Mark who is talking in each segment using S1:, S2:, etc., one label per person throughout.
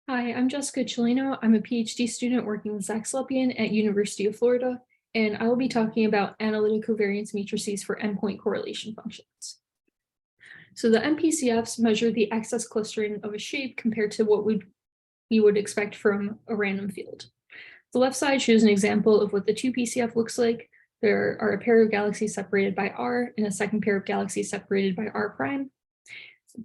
S1: Hi, I'm Jessica Chellino. I'm a PhD student working with Zach Slepian at University of Florida, and I will be talking about analytic covariance matrices for endpoint correlation functions. So the NPCFs measure the excess clustering of a shape compared to what we would expect from a random field. The left side shows an example of what the 2PCF looks like. There are a pair of galaxies separated by R and a second pair of galaxies separated by R prime.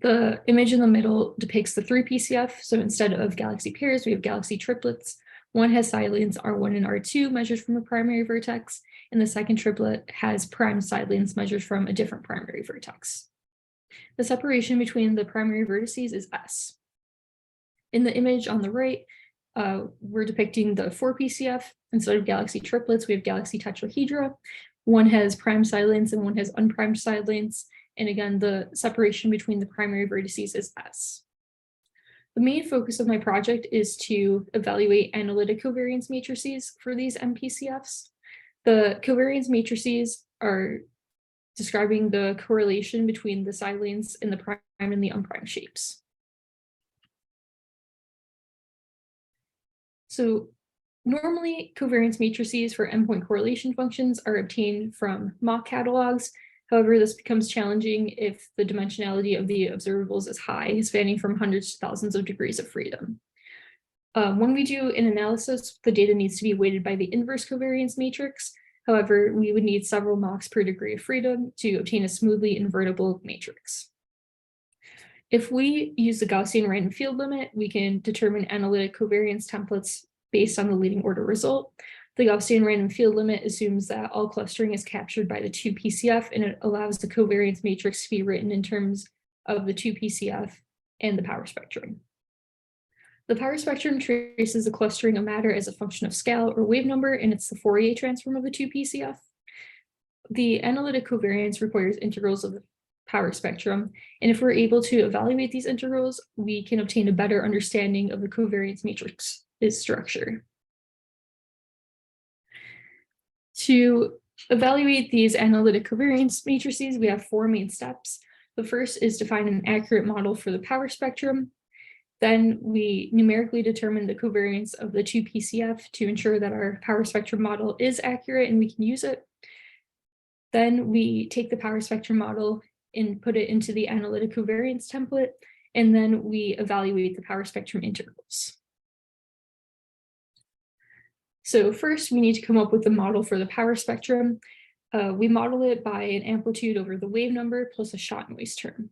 S1: The image in the middle depicts the 3PCF. So instead of galaxy pairs, we have galaxy triplets. One has side lanes R1 and R2 measured from a primary vertex, and the second triplet has prime side lanes measured from a different primary vertex. The separation between the primary vertices is S. In the image on the right, we're depicting the 4PCF. Instead of galaxy triplets, we have galaxy tetrahedra. One has prime side lanes and one has unprimed side lanes. And again, the separation between the primary vertices is S. The main focus of my project is to evaluate analytic covariance matrices for these NPCFs. The covariance matrices are describing the correlation between the side lanes in the prime and the unprimed shapes. So normally, covariance matrices for endpoint correlation functions are obtained from mock catalogs. However, this becomes challenging if the dimensionality of the observables is high, spanning from hundreds to thousands of degrees of freedom. When we do an analysis, the data needs to be weighted by the inverse covariance matrix. However, we would need several mocks per degree of freedom to obtain a smoothly invertible matrix. If we use the Gaussian-random-field limit, we can determine analytic covariance templates based on the leading order result. The Gaussian-random-field limit assumes that all clustering is captured by the 2PCF, and it allows the covariance matrix to be written in terms of the 2PCF and the power spectrum. The power spectrum traces the clustering of matter as a function of scale or wave number, and it's the Fourier transform of the 2PCF. The analytic covariance requires integrals of the power spectrum, and if we're able to evaluate these integrals, we can obtain a better understanding of the covariance matrix's structure. To evaluate these analytic covariance matrices, we have four main steps. The first is to find an accurate model for the power spectrum. Then we numerically determine the covariance of the 2PCF to ensure that our power spectrum model is accurate and we can use it. Then we take the power spectrum model and put it into the analytic covariance template, and then we evaluate the power spectrum integrals. So first, we need to come up with the model for the power spectrum. We model it by an amplitude over the wave number plus a shot noise term.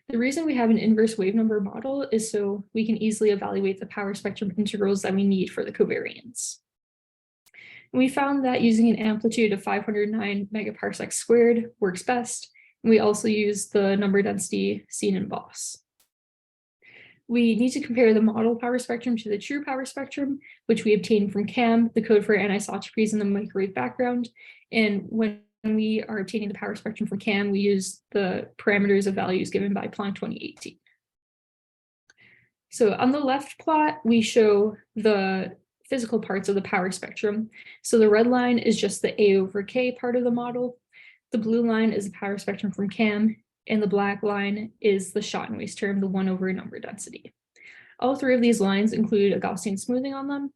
S1: The reason we have an inverse wave number model is so we can easily evaluate the power spectrum integrals that we need for the covariance. We found that using an amplitude of 509 megaparsecs squared works best. And we also use the number density seen in BOSS. We need to compare the model power spectrum to the true power spectrum, which we obtained from CAM, the code for anisotropies in the microwave background. And when we are obtaining the power spectrum from CAM, we use the parameters of values given by Planck 2018. So on the left plot, we show the physical parts of the power spectrum. So the red line is just the A over K part of the model. The blue line is the power spectrum from CAM, and the black line is the shot noise term, the 1 over number density. All three of these lines include a Gaussian smoothing on them.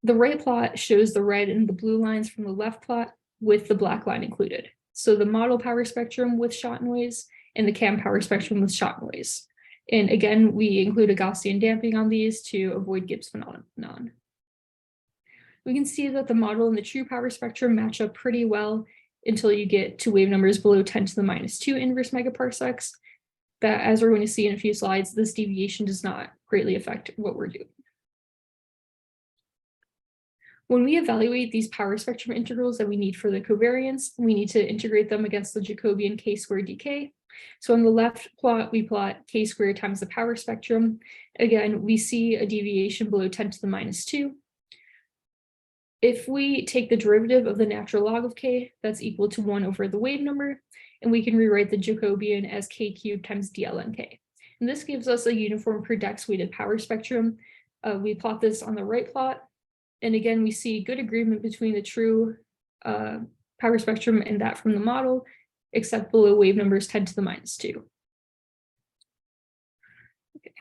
S1: The right plot shows the red and the blue lines from the left plot with the black line included. So the model power spectrum with shot noise and the CAM power spectrum with shot noise. And again, we include a Gaussian damping on these to avoid Gibbs phenomenon. We can see that the model and the true power spectrum match up pretty well until you get to wave numbers below 10 to the minus 2 inverse megaparsecs. That, as we're going to see in a few slides, this deviation does not greatly affect what we're doing. When we evaluate these power spectrum integrals that we need for the covariance, we need to integrate them against the Jacobian k squared dk. So on the left plot, we plot k squared times the power spectrum. Again, we see a deviation below 10 to the minus 2. If we take the derivative of the natural log of k, that's equal to 1 over the wave number, and we can rewrite the Jacobian as k cubed times dlnk. And this gives us a uniform per dex weighted power spectrum. We plot this on the right plot, and again, we see good agreement between the true power spectrum and that from the model, except below wave numbers 10 to the minus 2. Okay.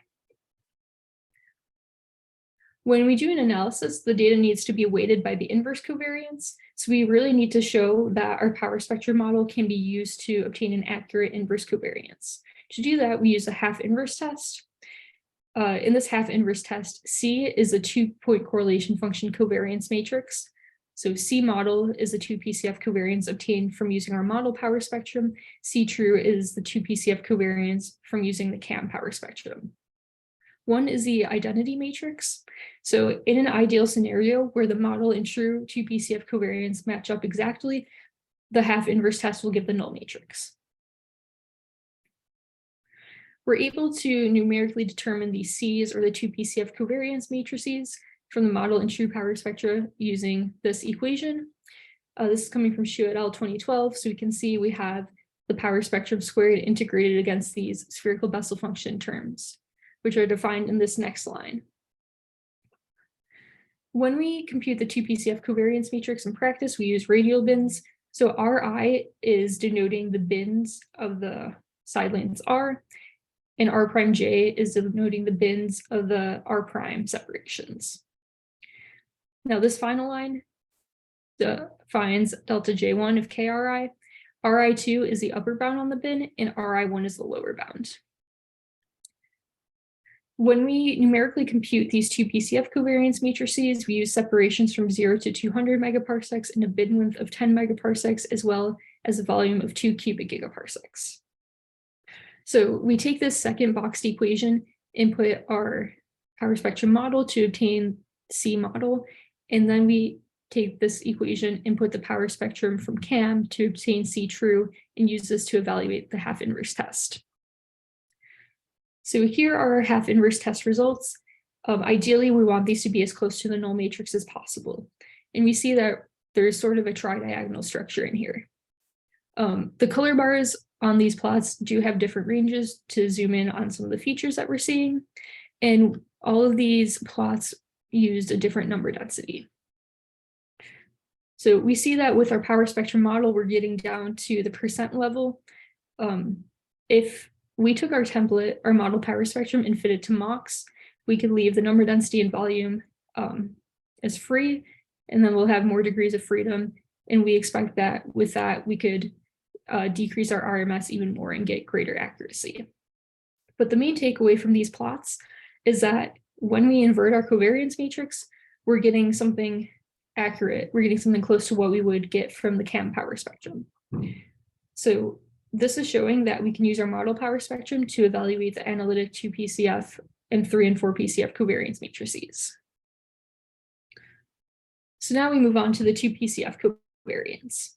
S1: When we do an analysis, the data needs to be weighted by the inverse covariance. So we really need to show that our power spectrum model can be used to obtain an accurate inverse covariance. To do that, we use a half inverse test. In this half inverse test, C is a 2-point correlation function covariance matrix. So C model is the 2 PCF covariance obtained from using our model power spectrum. C true is the 2 PCF covariance from using the CAM power spectrum. One is the identity matrix. So in an ideal scenario where the model and true 2 PCF covariance match up exactly, the half inverse test will give the null matrix. We're able to numerically determine the C's, or the 2 PCF covariance matrices, from the model and true power spectra using this equation. This is coming from Xu et al. 2012. So we can see we have the power spectrum squared integrated against these spherical Bessel function terms, which are defined in this next line. When we compute the 2 PCF covariance matrix in practice, we use radial bins. So Ri is denoting the bins of the side lengths R, and R prime J is denoting the bins of the R prime separations. Now this final line defines delta J1 of KRI. Ri2 is the upper bound on the bin, and Ri1 is the lower bound. When we numerically compute these 2 PCF covariance matrices, we use separations from 0 to 200 megaparsecs and a bin width of 10 megaparsecs, as well as a volume of 2 cubic gigaparsecs. So we take this second boxed equation, input our power spectrum model to obtain C model, and then we take this equation, input the power spectrum from CAM to obtain C true, and use this to evaluate the half inverse test. So here are our half inverse test results. Ideally, we want these to be as close to the null matrix as possible. And we see that there's sort of a tridiagonal structure in here. The color bars on these plots do have different ranges to zoom in on some of the features that we're seeing. And all of these plots used a different number density. So we see that with our power spectrum model, we're getting down to the percent level. If we took our template, our model power spectrum, and fit it to MOX, we could leave the number density and volume as free, and then we'll have more degrees of freedom. And we expect that with that, we could decrease our RMS even more and get greater accuracy. But the main takeaway from these plots is that when we invert our covariance matrix, we're getting something accurate. We're getting something close to what we would get from the CAM power spectrum. So this is showing that we can use our model power spectrum to evaluate the analytic 2 PCF and 3 and 4 PCF covariance matrices. So now we move on to the 2 PCF covariance.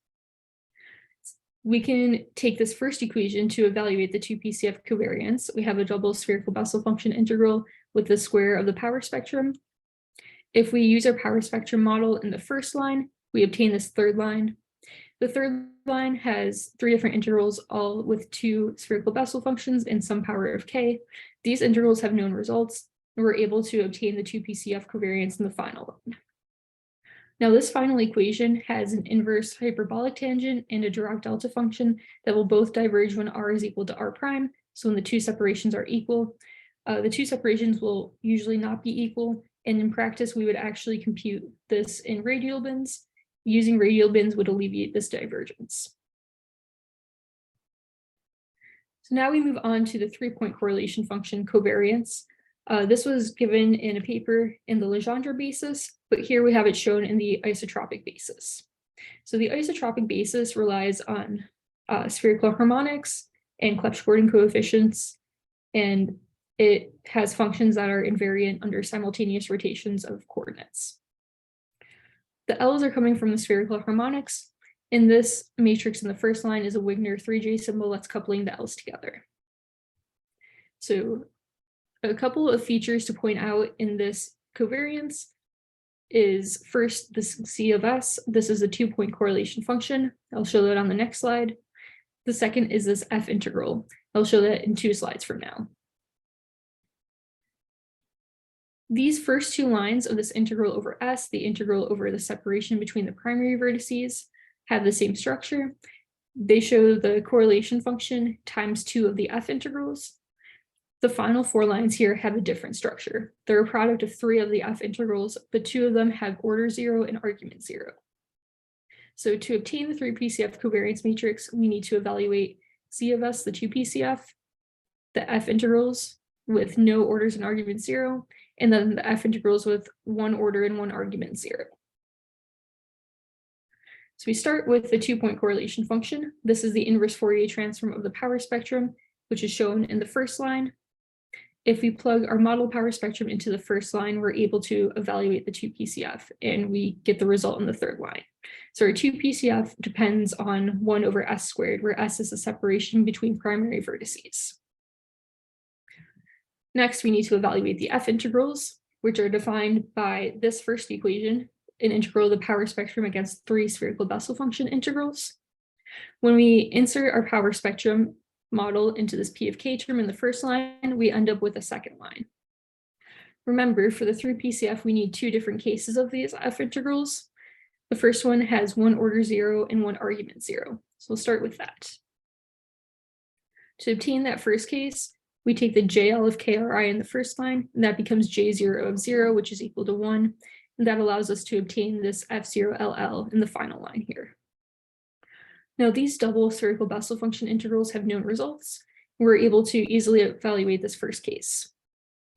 S1: We can take this first equation to evaluate the 2 PCF covariance. We have a double spherical Bessel function integral with the square of the power spectrum. If we use our power spectrum model in the first line, we obtain this third line. The third line has 3 different integrals, all with 2 spherical Bessel functions and some power of k. These integrals have known results, and we're able to obtain the 2 PCF covariance in the final line. Now, this final equation has an inverse hyperbolic tangent and a Dirac delta function that will both diverge when R is equal to R prime. So when the 2 separations are equal, the 2 separations will usually not be equal. And in practice, we would actually compute this in radial bins. Using radial bins would alleviate this divergence. So now we move on to the 3-point correlation function covariance. This was given in a paper in the Legendre basis, but here we have it shown in the isotropic basis. So the isotropic basis relies on spherical harmonics and Clebsch-Gordon coefficients, and it has functions that are invariant under simultaneous rotations of coordinates. The L's are coming from the spherical harmonics. In this matrix in the first line is a Wigner 3J symbol that's coupling the L's together. So a couple of features to point out in this covariance is first the C of S. This is a 2-point correlation function. I'll show that on the next slide. The second is this F integral. I'll show that in 2 slides from now. These first 2 lines of this integral over S, the integral over the separation between the primary vertices, have the same structure. They show the correlation function times 2 of the F integrals. The final 4 lines here have a different structure. They're a product of 3 of the F integrals, but 2 of them have order 0 and argument 0. So to obtain the 3 PCF covariance matrix, we need to evaluate C of S, the 2 PCF, the F integrals with no orders and argument 0, and then the F integrals with 1 order and 1 argument 0. So we start with the 2-point correlation function. This is the inverse Fourier transform of the power spectrum, which is shown in the first line. If we plug our model power spectrum into the first line, we're able to evaluate the 2 PCF, and we get the result in the third line. So our 2 PCF depends on 1 over S squared, where S is the separation between primary vertices. Next, we need to evaluate the F integrals, which are defined by this first equation, an integral of the power spectrum against 3 spherical Bessel function integrals. When we insert our power spectrum model into this P of K term in the first line, we end up with a second line. Remember, for the 3 PCF, we need 2 different cases of these F integrals. The first one has 1 order 0 and 1 argument 0. So we'll start with that. To obtain that first case, we take the JL of KRI in the first line, and that becomes J0 of 0, which is equal to 1. And that allows us to obtain this F0LL in the final line here. Now, these double spherical Bessel function integrals have known results. We're able to easily evaluate this first case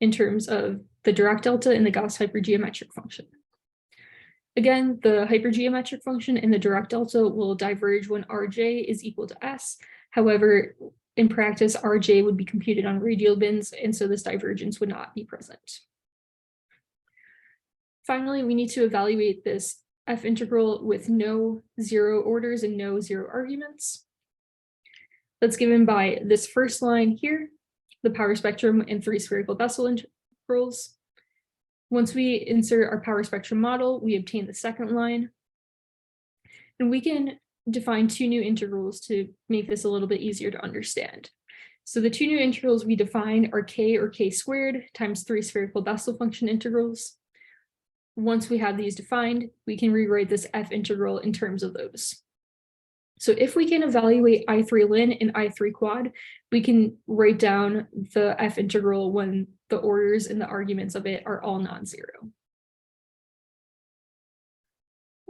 S1: in terms of the Dirac delta and the Gauss hypergeometric function. Again, the hypergeometric function and the Dirac delta will diverge when Rj is equal to S. However, in practice, Rj would be computed on radial bins, and so this divergence would not be present. Finally, we need to evaluate this F integral with no 0 orders and no 0 arguments. That's given by this first line here, the power spectrum and 3 spherical Bessel integrals. Once we insert our power spectrum model, we obtain the second line. And we can define 2 new integrals to make this a little bit easier to understand. So the 2 new integrals we define are K or K squared times 3 spherical Bessel function integrals. Once we have these defined, we can rewrite this F integral in terms of those. So if we can evaluate I3 ln and I3 quad, we can write down the F integral when the orders and the arguments of it are all non-zero.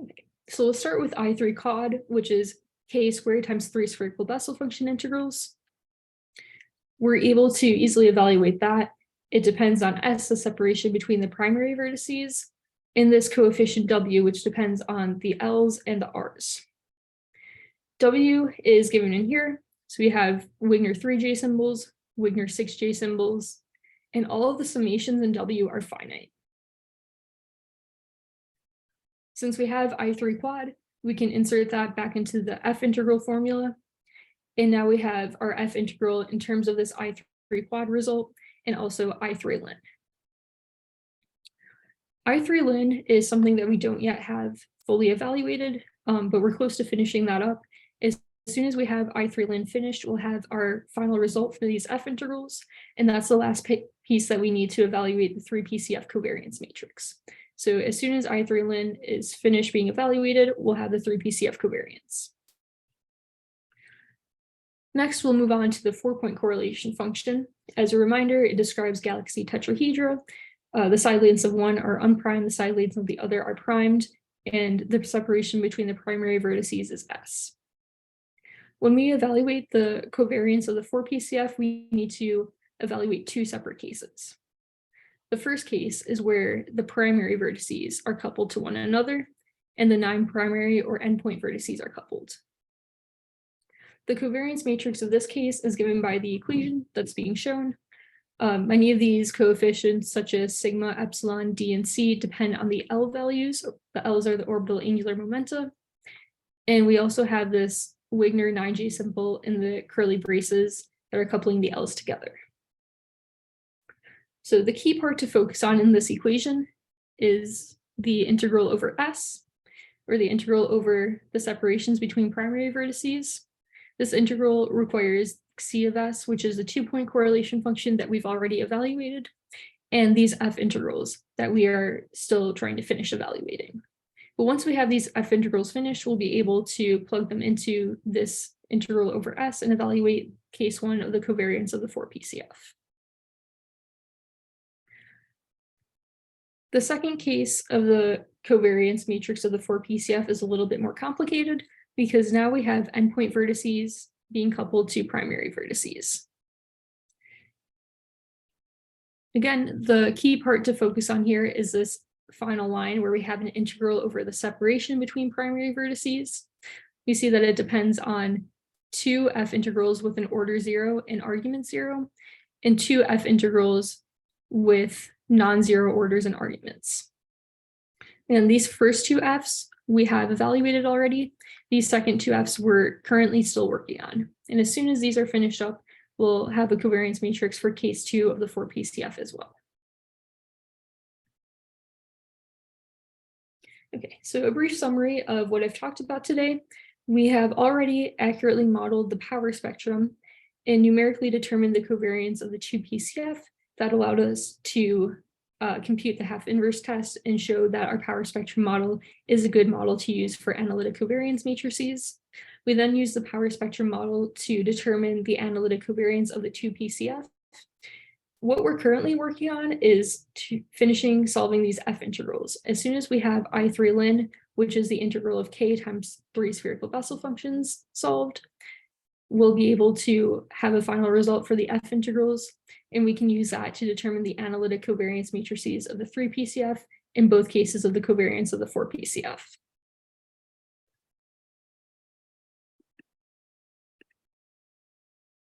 S1: Okay. So we'll start with I3 quad, which is K squared times 3 spherical Bessel function integrals. We're able to easily evaluate that. It depends on S, the separation between the primary vertices, and this coefficient W, which depends on the L's and the R's. W is given in here. So we have Wigner 3J symbols, Wigner 6J symbols, and all of the summations in W are finite. Since we have I3 quad, we can insert that back into the F integral formula. And now we have our F integral in terms of this I3 quad result and also I3 ln. I3 ln is something that we don't yet have fully evaluated, but we're close to finishing that up. As soon as we have I3 ln finished, we'll have our final result for these F integrals, and that's the last piece that we need to evaluate the 3 PCF covariance matrix. So as soon as I3 ln is finished being evaluated, we'll have the 3 PCF covariance. Next, we'll move on to the 4-point correlation function. As a reminder, it describes galaxy tetrahedra. The side lengths of one are unprimed, the side lengths of the other are primed, and the separation between the primary vertices is S. When we evaluate the covariance of the 4 PCF, we need to evaluate 2 separate cases. The first case is where the primary vertices are coupled to one another, and the 9 primary or endpoint vertices are coupled. The covariance matrix of this case is given by the equation that's being shown. Many of these coefficients, such as sigma, epsilon, d, and c, depend on the L values. The L's are the orbital angular momenta. And we also have this Wigner 9J symbol in the curly braces that are coupling the L's together. So the key part to focus on in this equation is the integral over S, or the integral over the separations between primary vertices. This integral requires C of S, which is the 2-point correlation function that we've already evaluated, and these F integrals that we are still trying to finish evaluating. But once we have these F integrals finished, we'll be able to plug them into this integral over S and evaluate case 1 of the covariance of the 4 PCF. The second case of the covariance matrix of the 4PCF is a little bit more complicated because now we have endpoint vertices being coupled to primary vertices. Again, the key part to focus on here is this final line where we have an integral over the separation between primary vertices. We see that it depends on two f integrals with an order 0 and argument 0, and two f integrals with non-zero orders and arguments. And these first two f's we have evaluated already. These second two f's we're currently still working on. And as soon as these are finished up, we'll have a covariance matrix for case 2 of the 4PCF as well. Okay, so a brief summary of what I've talked about today. We have already accurately modeled the power spectrum and numerically determined the covariance of the 2PCF. That allowed us to compute the half-inverse test and show that our power spectrum model is a good model to use for analytic covariance matrices. We then use the power spectrum model to determine the analytic covariance of the 2PCF. What we're currently working on is finishing solving these f integrals. As soon as we have I3 ln, which is the integral of k times 3 spherical Bessel functions solved, we'll be able to have a final result for the f integrals, and we can use that to determine the analytic covariance matrices of the 3PCF in both cases of the covariance of the 4PCF.